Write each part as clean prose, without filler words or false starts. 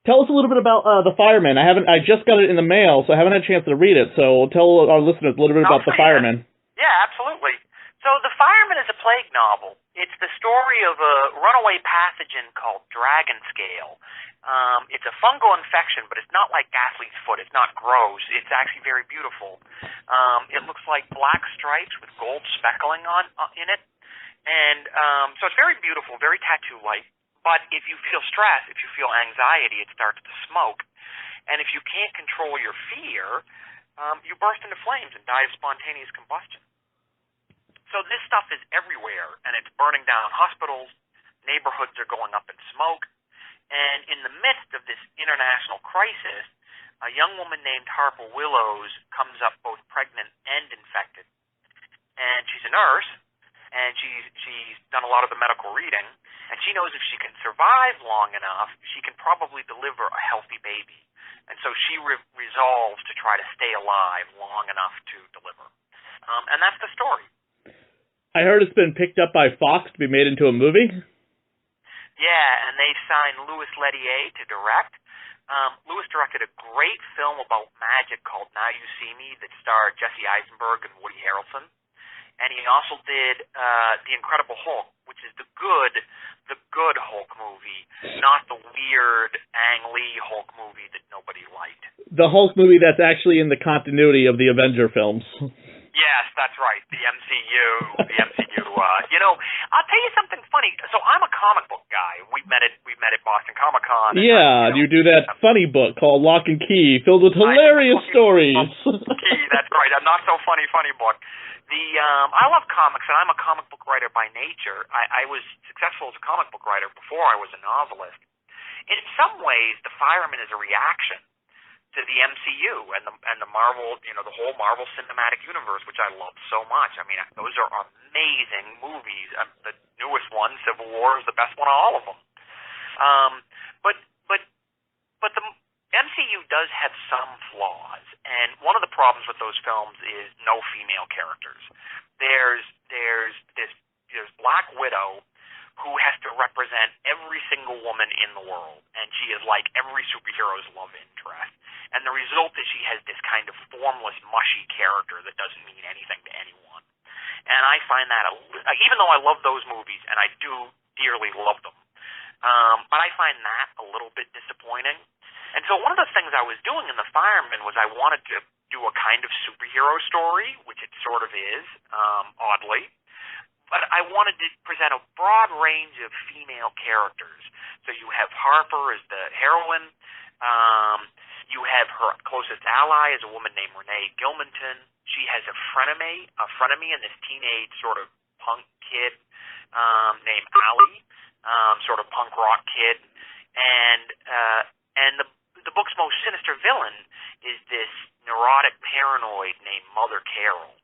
Tell us a little bit about the Fireman. I just got it in the mail, so I haven't had a chance to read it. So tell our listeners a little bit about the Fireman. Yeah, absolutely. So the Fireman is a plague novel. It's the story of a runaway pathogen called dragon scale. It's a fungal infection, but it's not like Ghastly's foot. It's not gross. It's actually very beautiful. It looks like black stripes with gold speckling in it. And so it's very beautiful, very tattoo-like. But if you feel stress, if you feel anxiety, it starts to smoke. And if you can't control your fear, you burst into flames and die of spontaneous combustion. So this stuff is everywhere, and it's burning down hospitals. Neighborhoods are going up in smoke. And in the midst of this international crisis, a young woman named Harper Willows comes up both pregnant and infected. And she's a nurse, and she's done a lot of the medical reading. And she knows if she can survive long enough, she can probably deliver a healthy baby. And so she resolves to try to stay alive long enough to deliver. And that's the story. I heard it's been picked up by Fox to be made into a movie. Yeah, and they signed Louis Leterrier to direct. Louis directed a great film about magic called Now You See Me that starred Jesse Eisenberg and Woody Harrelson. And he also did The Incredible Hulk, which is the good Hulk movie, not the weird Ang Lee Hulk movie that nobody liked. The Hulk movie that's actually in the continuity of the Avenger films. Yes, that's right. The MCU. I'll tell you something funny. So I'm a comic book guy. We met at Boston Comic Con. Yeah, you do that funny book called Locke and Key, filled with hilarious stories. Key, that's right. I'm not so funny book. I love comics, and I'm a comic book writer by nature. I was successful as a comic book writer before I was a novelist. In some ways, The Fireman is a reaction to the MCU and the Marvel, the whole Marvel Cinematic Universe, which I love so much. I mean, those are amazing movies. The newest one, Civil War, is the best one of all of them. But the MCU does have some flaws, and one of the problems with those films is no female characters. There's Black Widow, who has to represent every single woman in the world, and she is like every superhero's love interest. And the result is she has this kind of formless, mushy character that doesn't mean anything to anyone. And I find that, even though I love those movies, and I do dearly love them, but I find that a little bit disappointing. And so one of the things I was doing in The Fireman was I wanted to do a kind of superhero story, which it sort of is, oddly. But I wanted to present a broad range of female characters. So you have Harper as the heroine. You have her closest ally as a woman named Renee Gilmanton. She has a frenemy in this teenage sort of punk kid named Allie, sort of punk rock kid. And the book's most sinister villain is this neurotic paranoid named Mother Carol.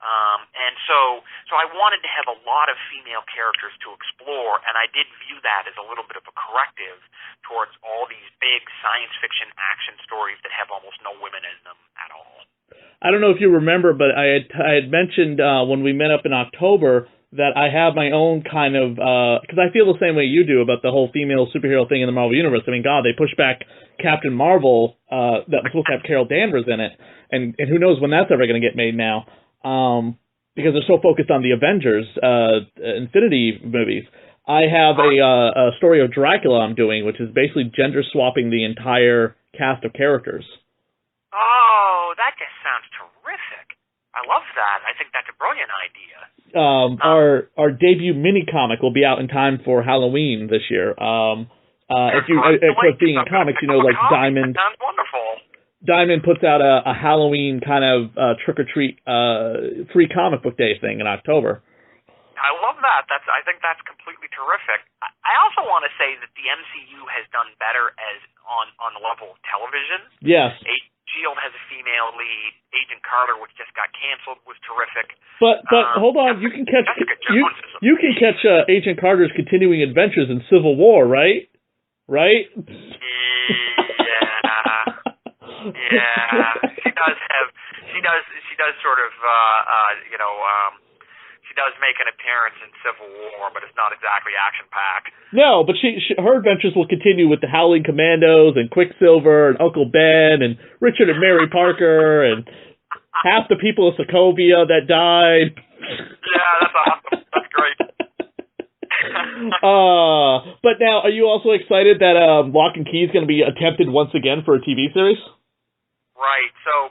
And so I wanted to have a lot of female characters to explore, and I did view that as a little bit of a corrective towards all these big science fiction action stories that have almost no women in them at all. I don't know if you remember, but I had mentioned when we met up in October that I have my own kind of, because I feel the same way you do about the whole female superhero thing in the Marvel Universe. I mean, God, they pushed back Captain Marvel that was supposed to have Carol Danvers in it, and who knows when that's ever going to get made now. Because they're so focused on the Avengers, Infinity movies. I have a story of Dracula I'm doing, which is basically gender swapping the entire cast of characters. Oh, that just sounds terrific. I love that. I think that's a brilliant idea. Our debut mini comic will be out in time for Halloween this year. If you, of course, being in comics, like Diamond. That sounds wonderful. Diamond puts out a Halloween kind of trick-or-treat free comic book day thing in October. I love that. I think that's completely terrific. I also want to say that the MCU has done better on the level of television. Yes. S.H.I.E.L.D. has a female lead. Agent Carter, which just got canceled, was terrific. But hold on, you can catch Agent Carter's continuing adventures in Civil War, right? Right? Yeah, she does does make an appearance in Civil War, but it's not exactly action-packed. No, but her adventures will continue with the Howling Commandos and Quicksilver and Uncle Ben and Richard and Mary Parker and half the people of Sokovia that died. Yeah, that's awesome. That's great. But now, are you also excited that Locke and Key is going to be attempted once again for a TV series? Right. So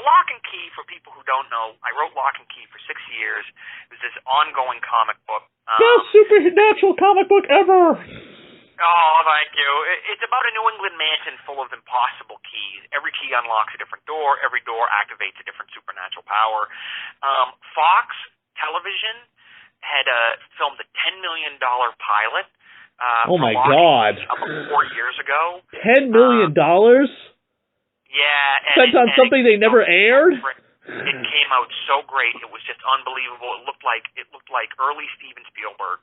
Locke and Key, for people who don't know, I wrote Locke and Key for 6 years. It was this ongoing comic book. Best supernatural comic book ever! Oh, thank you. It's about a New England mansion full of impossible keys. Every key unlocks a different door. Every door activates a different supernatural power. Fox Television had filmed a $10 million pilot. Oh, my God. About 4 years ago. $10 million? Yeah. Spent on something they never aired? It came out so great. It was just unbelievable. It looked like early Steven Spielberg.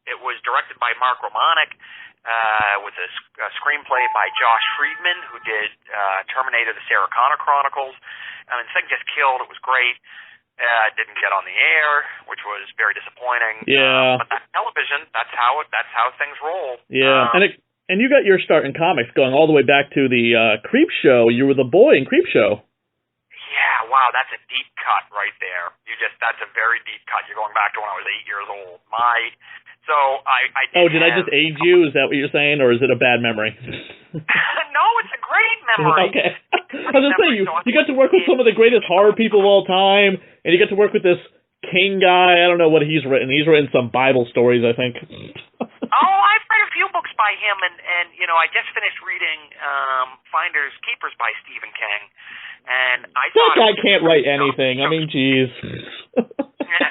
It was directed by Mark Romanek, with a screenplay by Josh Friedman, who did Terminator: The Sarah Connor Chronicles. I mean, the thing just killed. It was great. It didn't get on the air, which was very disappointing. Yeah. But that's television. That's how things roll. Yeah. And you got your start in comics going all the way back to the Creep Show. You were the boy in Creep Show. Yeah, wow, that's a deep cut right there. That's a very deep cut. You're going back to when I was 8 years old. Did I just age you? Is that what you're saying, or is it a bad memory? No, it's a great memory. Okay. I was just saying, you got to work with some of the greatest horror people of all time, and you got to work with this King guy. I don't know what he's written. He's written some Bible stories, I think. Oh, I've read a few books by him, and I just finished reading Finders Keepers by Stephen King, and I thought that guy can't write anything. I mean, geez.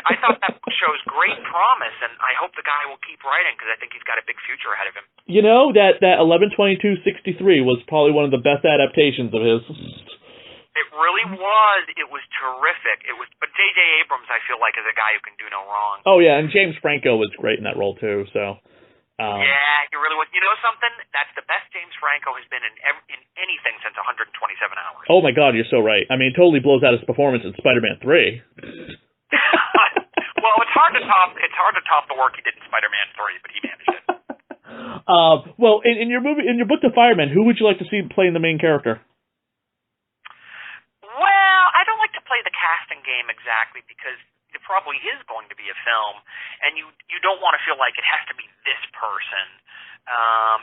I thought that book shows great promise, and I hope the guy will keep writing because I think he's got a big future ahead of him. You know, that 11/22/63 was probably one of the best adaptations of his. It really was. It was terrific. But J.J. Abrams, I feel like, is a guy who can do no wrong. Oh yeah, and James Franco was great in that role too. So. Yeah, he really was. You know something? That's the best James Franco has been in anything since 127 Hours. Oh my God, you're so right. I mean, it totally blows out his performance in Spider-Man 3. Well, it's hard to top the work he did in Spider-Man 3, but he managed it. Well, in your book, The Fireman, who would you like to see playing the main character? Well, I don't like to play the casting game exactly because it probably is going to be a film, and you don't want to feel like it has to be this person.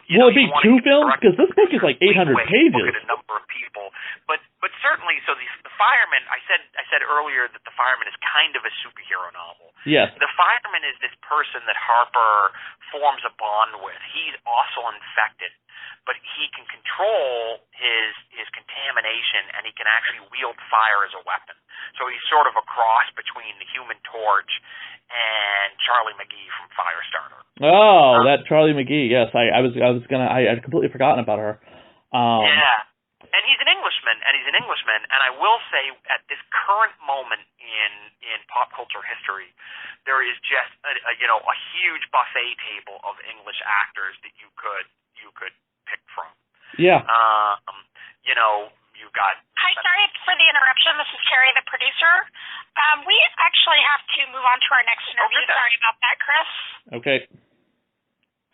Will it be 2 films? Because this book is like 800 pages. Look at a number of people, but certainly. So the Fireman, I said earlier that the Fireman is kind of a superhero novel. Yes. The Fireman is this person that Harper forms a bond with. He's also infected, but he can control his contamination, and he can actually wield fire as a weapon. So he's sort of a cross between the Human Torch and Charlie McGee from Firestarter. Oh, that Charlie McGee. Yes, I'd completely forgotten about her. Yeah, and he's an Englishman, and I will say at this current moment in pop culture history, there is just a huge buffet table of English actors that you could pick from. Yeah. You've got. Hi, sorry for the interruption. This is Carrie, the producer. We actually have to move on to our next interview. Sorry about that, Chris. Okay.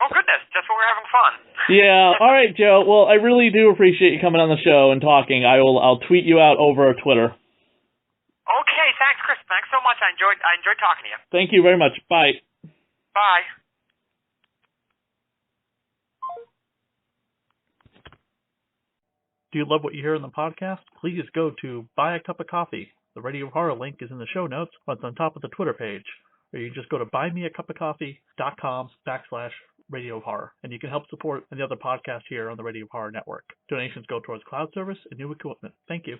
Oh, goodness. Just when we're having fun. Yeah. All right, Joe. Well, I really do appreciate you coming on the show and talking. I'll tweet you out over Twitter. Okay. Thanks, Chris. Thanks so much. I enjoyed talking to you. Thank you very much. Bye. Bye. Do you love what you hear in the podcast? Please go to Buy a Cup of Coffee. The Radio of Horror link is in the show notes, but it's on top of the Twitter page. Or you can just go to buymeacupofcoffee.com/Radio of Horror, and you can help support the other podcasts here on the Radio of Horror Network. Donations go towards cloud service and new equipment. Thank you.